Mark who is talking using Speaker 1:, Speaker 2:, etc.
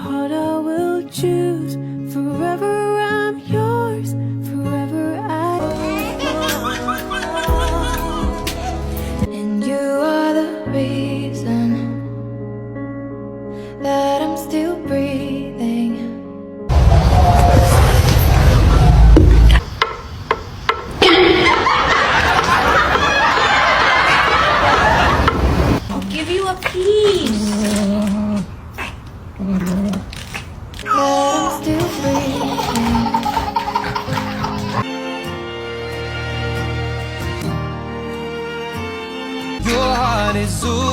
Speaker 1: heart I will choose. Forever I'm yours, forever I. And you are the reason that I'm still breathing.
Speaker 2: I'll give you a piece.
Speaker 1: That I'm still breathing.
Speaker 3: Your heart is over.